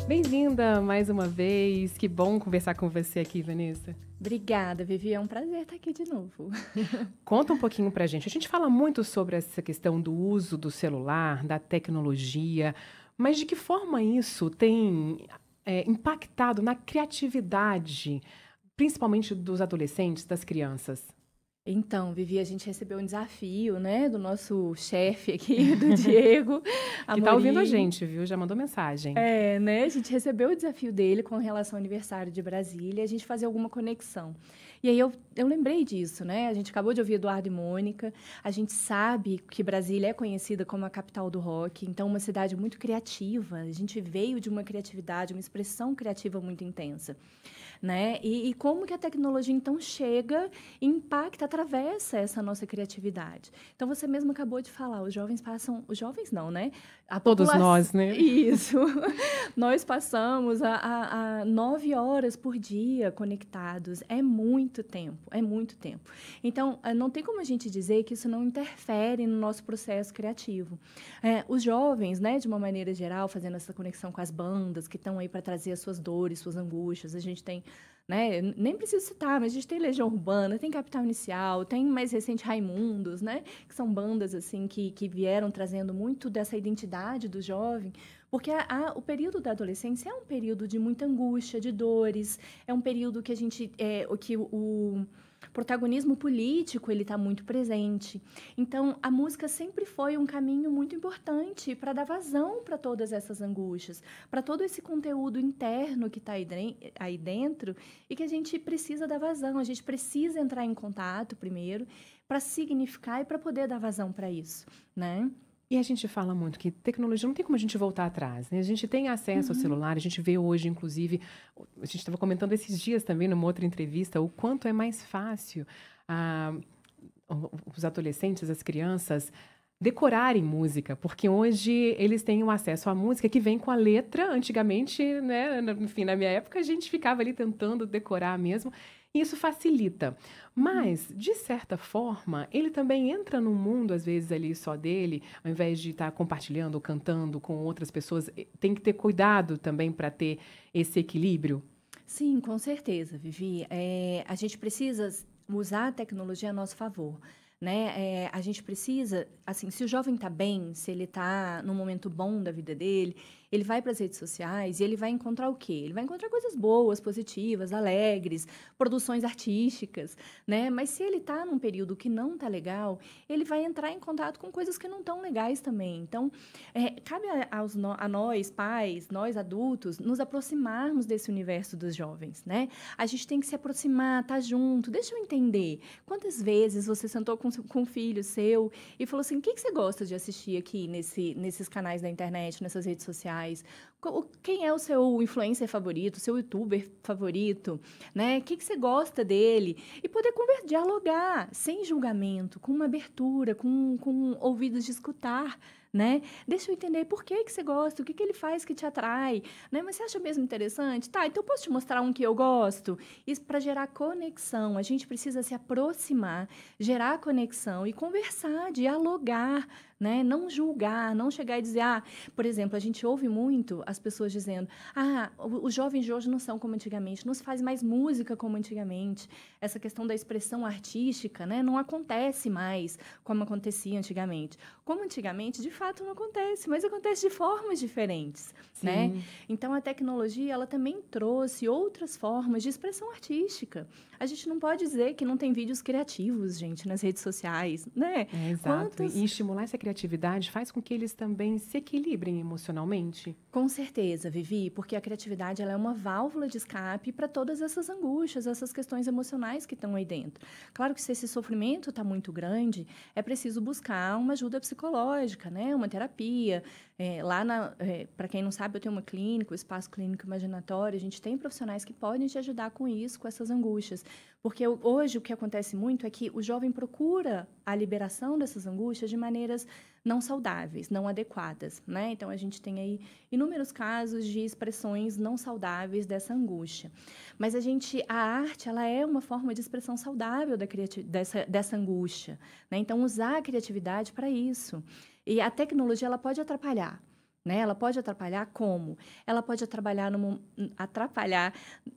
Bem-vinda mais uma vez. Que bom conversar com você aqui, Vanessa. Obrigada, Vivi. É um prazer estar aqui de novo. Conta um pouquinho pra gente. A gente fala muito sobre essa questão do uso do celular, da tecnologia, mas de que forma isso tem impactado na criatividade, principalmente dos adolescentes, das crianças? Então, Vivi, a gente recebeu um desafio, né, do nosso chefe aqui, do Diego Que tá ouvindo a Amorim. gente, viu? Já mandou mensagem. Né? A gente recebeu o desafio dele com relação ao aniversário de Brasília, a gente fazer alguma conexão. E aí eu lembrei disso, né? A gente acabou de ouvir Eduardo e Mônica, a gente sabe que Brasília é conhecida como a capital do rock, então uma cidade muito criativa, a gente veio de uma criatividade, uma expressão criativa muito intensa. Né? E como que a tecnologia, então, chega e impacta, atravessa essa nossa criatividade. Então, você mesmo acabou de falar, os jovens passam... Os jovens não, né? A Todos nós, né? Isso. Nós passamos a 9 horas por dia conectados. É muito tempo, é muito tempo. Então, não tem como a gente dizer que isso não interfere no nosso processo criativo. Os jovens, né, de uma maneira geral, fazendo essa conexão com as bandas que estão aí para trazer as suas dores, suas angústias, a gente tem, né, nem preciso citar, mas a gente tem Legião Urbana, tem Capital Inicial, tem mais recente Raimundos, né, que são bandas assim que vieram trazendo muito dessa identidade do jovem, porque o período da adolescência é um período de muita angústia, de dores, é um período que a gente, o protagonismo político ele está muito presente. Então, a música sempre foi um caminho muito importante para dar vazão para todas essas angústias, para todo esse conteúdo interno que está aí dentro e que a gente precisa dar vazão, a gente precisa entrar em contato primeiro para significar e para poder dar vazão para isso, né? E a gente fala muito que tecnologia não tem como a gente voltar atrás, né? A gente tem acesso ao celular, a gente vê hoje, inclusive, a gente estava comentando esses dias também, numa outra entrevista, o quanto é mais fácil os adolescentes, as crianças, decorarem música, porque hoje eles têm um acesso à música que vem com a letra. Antigamente, né, enfim, na minha época, a gente ficava ali tentando decorar mesmo, e isso facilita. Mas, de certa forma, ele também entra num mundo, às vezes, ali só dele, ao invés de estar compartilhando ou cantando com outras pessoas, tem que ter cuidado também para ter esse equilíbrio. Sim, com certeza, Vivi. A gente precisa usar a tecnologia a nosso favor, né? A gente precisa, assim, se o jovem está bem, se ele está num momento bom da vida dele, ele vai para as redes sociais e ele vai encontrar o quê? Ele vai encontrar coisas boas, positivas, alegres, produções artísticas, né? Mas se ele está num período que não está legal, ele vai entrar em contato com coisas que não estão legais também. Então, cabe a nós, pais, nós adultos, nos aproximarmos desse universo dos jovens, né? A gente tem que se aproximar, estar junto. Deixa eu entender. Quantas vezes você sentou com um filho seu e falou assim, o que você gosta de assistir aqui nesses canais da internet, nessas redes sociais? Quem é o seu influencer favorito, o seu youtuber favorito, né? O que você gosta dele? E poder dialogar, sem julgamento, com uma abertura, com ouvidos de escutar, né? Deixa eu entender por que você gosta, o que ele faz que te atrai, né? Mas você acha mesmo interessante? Tá, então eu posso te mostrar um que eu gosto? Isso para gerar conexão, a gente precisa se aproximar, gerar conexão e conversar, dialogar, né? Não julgar, não chegar e dizer, por exemplo, a gente ouve muito as pessoas dizendo, os jovens de hoje não são como antigamente, não se faz mais música como antigamente, essa questão da expressão artística, né? Não acontece mais como acontecia antigamente. Como antigamente, de fato, não acontece, mas acontece de formas diferentes, né? Sim. Então, a tecnologia, ela também trouxe outras formas de expressão artística. A gente não pode dizer que não tem vídeos criativos, gente, nas redes sociais, né? Exato. E estimular essa criatividade faz com que eles também se equilibrem emocionalmente. Com certeza, Vivi, porque a criatividade ela é uma válvula de escape para todas essas angústias, essas questões emocionais que estão aí dentro. Claro que se esse sofrimento está muito grande, é preciso buscar uma ajuda psicológica, né? Uma terapia. Para quem não sabe, eu tenho uma clínica, o Espaço Clínico Imaginatório, a gente tem profissionais que podem te ajudar com isso, com essas angústias. Porque hoje o que acontece muito é que o jovem procura a liberação dessas angústias de maneiras não saudáveis, não adequadas, né? Então, a gente tem aí inúmeros casos de expressões não saudáveis dessa angústia. Mas a arte, ela é uma forma de expressão saudável dessa angústia, né? Então, usar a criatividade para isso. E a tecnologia, ela pode atrapalhar, né? Ela pode atrapalhar como? Ela pode atrapalhar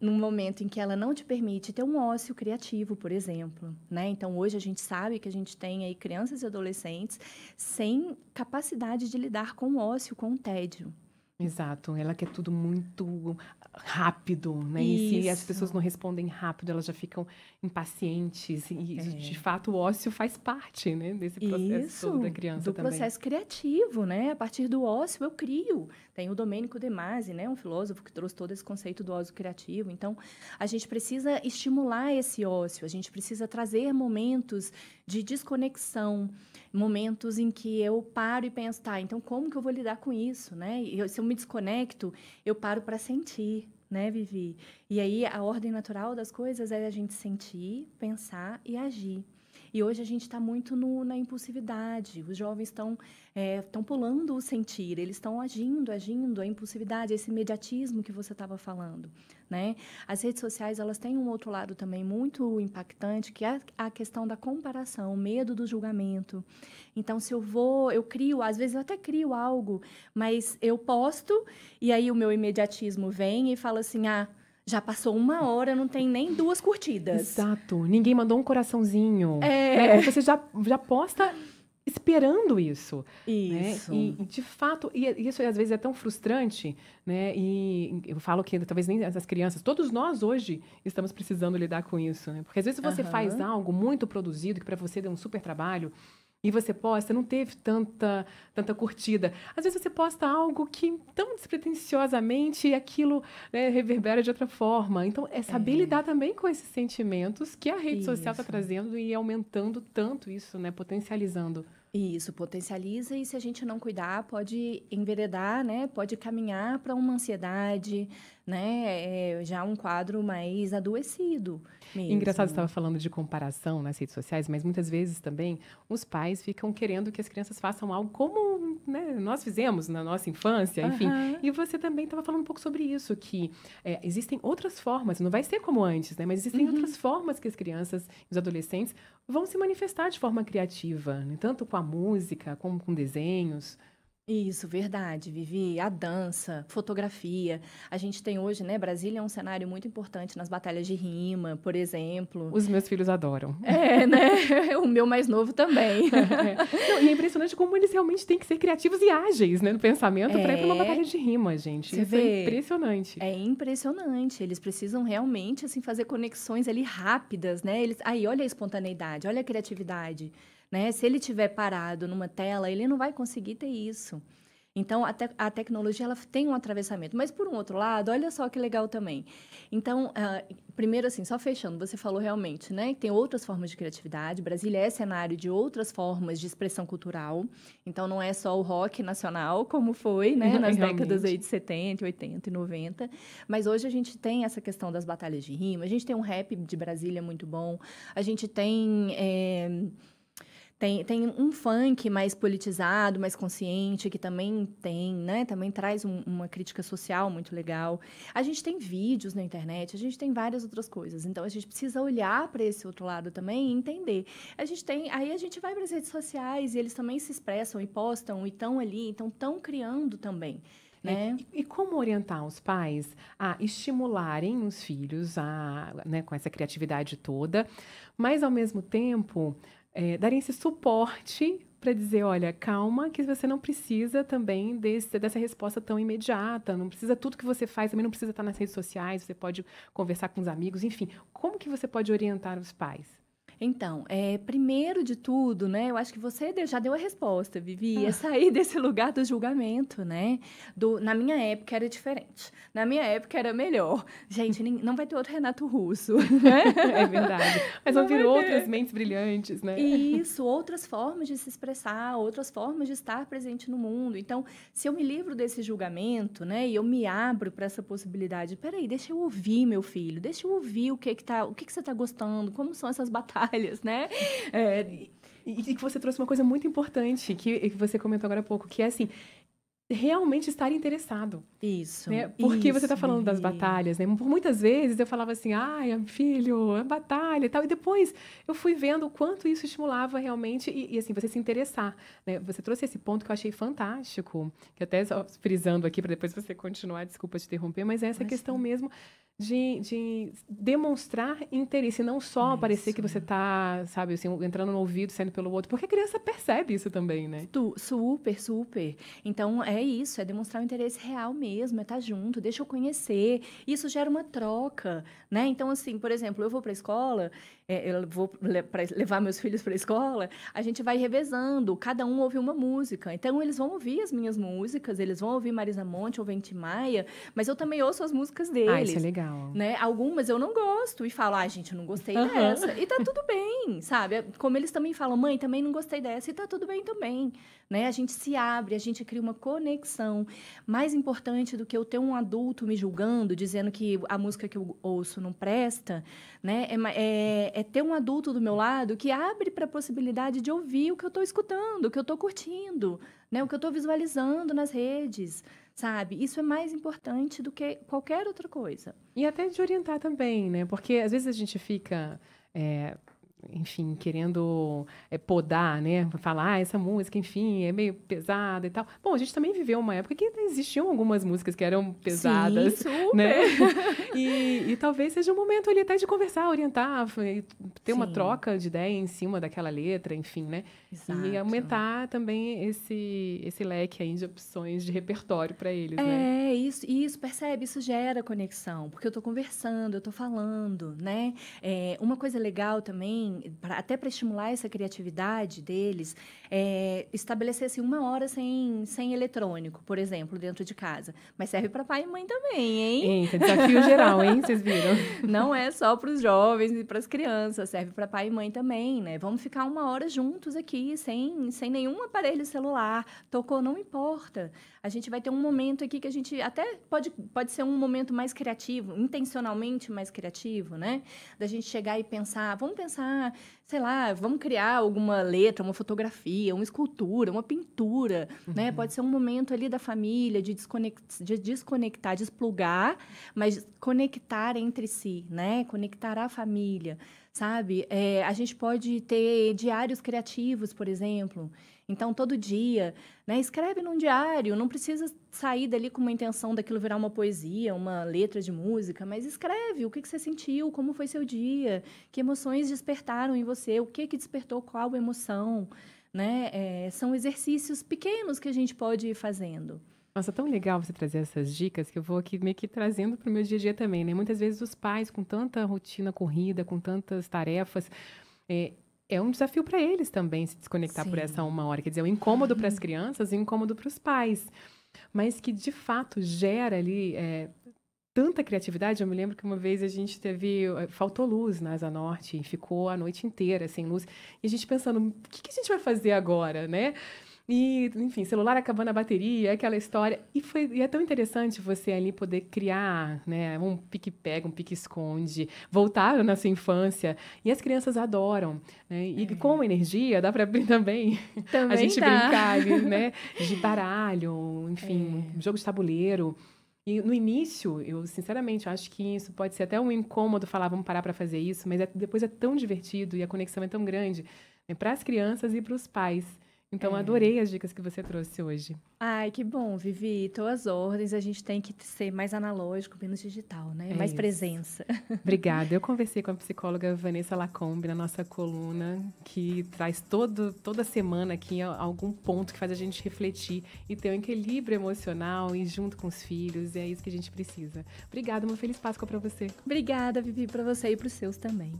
no momento em que ela não te permite ter um ócio criativo, por exemplo, né? Então, hoje a gente sabe que a gente tem aí crianças e adolescentes sem capacidade de lidar com o ócio, com o tédio. Exato, ela quer tudo muito rápido, né? E se as pessoas Isso. não respondem rápido, elas já ficam impacientes. E, de É. fato, o ócio faz parte, né, desse processo todo da Isso, criança do também. processo criativo, né? A partir do ócio eu crio. Tem o Domênico De Masi, né? Um filósofo que trouxe todo esse conceito do ócio criativo. Então, a gente precisa estimular esse ócio, a gente precisa trazer momentos de desconexão, momentos em que eu paro e penso, tá, então como que eu vou lidar com isso, né? Se eu me desconecto, eu paro para sentir, né, Vivi? E aí, a ordem natural das coisas é a gente sentir, pensar e agir. E hoje a gente está muito na impulsividade. Os jovens estão pulando o sentir, eles estão agindo, a impulsividade, esse imediatismo que você estava falando, né? As redes sociais, elas têm um outro lado também muito impactante, que é a questão da comparação, o medo do julgamento. Então, se eu crio, às vezes eu até crio algo, mas eu posto, e aí o meu imediatismo vem e fala assim, já passou 1 hora, não tem nem 2 curtidas. Exato, ninguém mandou um coraçãozinho, né? É, Ou você já posta esperando isso, né? isso. E, de fato, isso às vezes é tão frustrante, né? E eu falo que talvez nem as crianças, todos nós hoje estamos precisando lidar com isso, né? Porque às vezes você faz Aham. algo muito produzido, que para você deu um super trabalho, e você posta, não teve tanta curtida. Às vezes você posta algo que tão despretensiosamente aquilo, né, reverbera de outra forma. Então, é saber É, lidar também com esses sentimentos que a rede social está isso. trazendo e aumentando tanto isso, né, potencializando. Isso, potencializa e se a gente não cuidar, pode enveredar, né? Pode caminhar para uma ansiedade, né? Já um quadro mais adoecido Engraçado, você mesmo. estava falando de comparação nas redes sociais, mas muitas vezes também os pais ficam querendo que as crianças façam algo como, né, nós fizemos na nossa infância, enfim. Aham. E você também estava falando um pouco sobre isso, que existem outras formas, não vai ser como antes, né, mas existem Uhum. outras formas que as crianças e os adolescentes vão se manifestar de forma criativa, né, tanto com a música como com desenhos. Isso, verdade, Vivi. A dança, fotografia. A gente tem hoje, né? Brasília é um cenário muito importante nas batalhas de rima, por exemplo. Os meus filhos adoram. É, né? O meu mais novo também. É. Não, e é impressionante como eles realmente têm que ser criativos e ágeis, né, no pensamento para ir para uma É, batalha de rima, gente. você Isso é vê. impressionante. É impressionante. Eles precisam realmente assim fazer conexões ali rápidas, né? Aí, olha a espontaneidade, olha a criatividade, né? Se ele tiver parado numa tela, ele não vai conseguir ter isso. Então, a tecnologia ela tem um atravessamento. Mas, por um outro lado, olha só que legal também. Então, primeiro, assim, só fechando, você falou realmente, né? Que tem outras formas de criatividade. Brasília é cenário de outras formas de expressão cultural. Então, não é só o rock nacional, como foi, né? Nas décadas aí Realmente. de 70, 80 e 90. Mas hoje a gente tem essa questão das batalhas de rima. A gente tem um rap de Brasília muito bom. A gente tem um funk mais politizado, mais consciente, que também tem, né? Também traz uma crítica social muito legal. A gente tem vídeos na internet, a gente tem várias outras coisas. Então, a gente precisa olhar para esse outro lado também e entender. Aí a gente vai para as redes sociais e eles também se expressam e postam e estão ali, então estão criando também, É, né? e como orientar os pais a estimularem os filhos né, com essa criatividade toda, mas ao mesmo tempo darem esse suporte para dizer, olha, calma, que você não precisa também dessa resposta tão imediata, não precisa tudo que você faz, também não precisa estar nas redes sociais, você pode conversar com os amigos, enfim, como que você pode orientar os pais? Então, primeiro de tudo, né, eu acho que você já deu a resposta, Vivi, é Ah, sair desse lugar do julgamento, né? Na minha época era diferente, na minha época era melhor. Gente, não vai ter outro Renato Russo, né? é verdade, mas vão Não vir vai outras ter. mentes brilhantes, né? Isso, outras formas de se expressar, outras formas de estar presente no mundo. Então, se eu me livro desse julgamento, né, e eu me abro para essa possibilidade, peraí, deixa eu ouvir meu filho, deixa eu ouvir o que que você está gostando, como são essas batalhas, né? É, E que você trouxe uma coisa muito importante, que você comentou agora há pouco, que é assim, realmente estar interessado. Isso, Né? Porque você está isso, falando das Vivi. batalhas, né? Por muitas vezes eu falava assim, ai, filho, é batalha e tal. E depois eu fui vendo o quanto isso estimulava realmente e assim, você se interessar, né? Você trouxe esse ponto que eu achei fantástico, que até só frisando aqui para depois você continuar, desculpa te interromper, mas é essa questão Imagina. mesmo de demonstrar interesse, não só parecer que Isso. você está, sabe, assim, entrando no ouvido, saindo pelo outro, porque a criança percebe isso também, né? Super, super. Então, é isso, é demonstrar um interesse real mesmo, é estar junto, deixa eu conhecer. Isso gera uma troca, né? Então, assim, por exemplo, eu vou para a escola, eu vou levar meus filhos para a escola, a gente vai revezando, cada um ouve uma música. Então, eles vão ouvir as minhas músicas, eles vão ouvir Marisa Monte ou Vente Maia, mas eu também ouço as músicas Ah, isso é deles. legal. Né? Algumas eu não gosto e falo, ai, gente, eu não gostei Aham. dessa. E tá tudo bem, sabe? Como eles também falam, mãe, também não gostei dessa, e tá tudo bem também. Né? A gente se abre, a gente cria uma conexão. Mais importante do que eu ter um adulto me julgando, dizendo que a música que eu ouço não presta, né? É ter um adulto do meu lado que abre para a possibilidade de ouvir o que eu estou escutando, o que eu estou curtindo, né? O que eu estou visualizando nas redes, sabe? Isso é mais importante do que qualquer outra coisa. E até de orientar também, né? Porque às vezes a gente fica, enfim, querendo podar, né? Falar, essa música, enfim, é meio pesada e tal. Bom, a gente também viveu uma época que existiam algumas músicas que eram Sim, pesadas, né? super. E talvez seja um momento ali até de conversar, orientar, ter uma Sim, troca de ideia em cima daquela letra, enfim, né? E exato. aumentar também esse leque aí de opções de repertório para eles, né? Isso, percebe? Isso gera conexão, porque eu estou conversando, eu estou falando, né? Uma coisa legal também, até para estimular essa criatividade deles, estabelecer assim, 1 hora sem eletrônico, por exemplo, dentro de casa. Mas serve para pai e mãe também, hein? Eita, desafio geral, hein? Vocês viram? Não é só para os jovens e para as crianças, serve para pai e mãe também, né? Vamos ficar 1 hora juntos aqui, sem nenhum aparelho celular. Tocou, não importa. A gente vai ter um momento aqui que a gente até pode ser um momento mais criativo, intencionalmente mais criativo, né? Da gente chegar e pensar, vamos pensar, sei lá, vamos criar alguma letra, uma fotografia, uma escultura, uma pintura, né? Pode ser um momento ali da família de desconectar, desplugar, mas conectar entre si, né? Conectar a família, sabe? A gente pode ter diários criativos, por exemplo. Então, todo dia, né? Escreve num diário, não precisa sair dali com uma intenção daquilo virar uma poesia, uma letra de música, mas escreve o que você sentiu, como foi seu dia, que emoções despertaram em você, o que despertou qual emoção, né? São exercícios pequenos que a gente pode ir fazendo. Nossa, tão legal você trazer essas dicas que eu vou aqui meio que trazendo para o meu dia a dia também, né? Muitas vezes os pais, com tanta rotina corrida, com tantas tarefas, é um desafio para eles também se desconectar por essa Sim. 1 hora. Quer dizer, é um incômodo para as crianças e um incômodo para os pais, mas que de fato gera ali tanta criatividade. Eu me lembro que uma vez a gente faltou luz na Asa Norte e ficou a noite inteira sem luz. E a gente pensando, o que a gente vai fazer agora, né? E, enfim, celular acabando a bateria, aquela história. E é tão interessante você ali poder criar, né, um pique-pega, um pique-esconde, voltar na sua infância. E as crianças adoram, né? E com energia, dá para abrir também a Também gente dá. brincar ali, né, de baralho, enfim, É. jogo de tabuleiro. E no início, eu sinceramente acho que isso pode ser até um incômodo falar, vamos parar para fazer isso, mas depois é tão divertido e a conexão é tão grande, né, para as crianças e para os pais. Então, É. adorei as dicas que você trouxe hoje. Ai, que bom, Vivi. Tô às ordens. A gente tem que ser mais analógico, menos digital, né? É Mais isso. presença. Obrigada. Eu conversei com a psicóloga Vanessa Lacombe na nossa coluna, que traz toda semana aqui algum ponto que faz a gente refletir e ter um equilíbrio emocional e junto com os filhos. E é isso que a gente precisa. Obrigada, uma feliz Páscoa para você. Obrigada, Vivi, para você e para os seus também.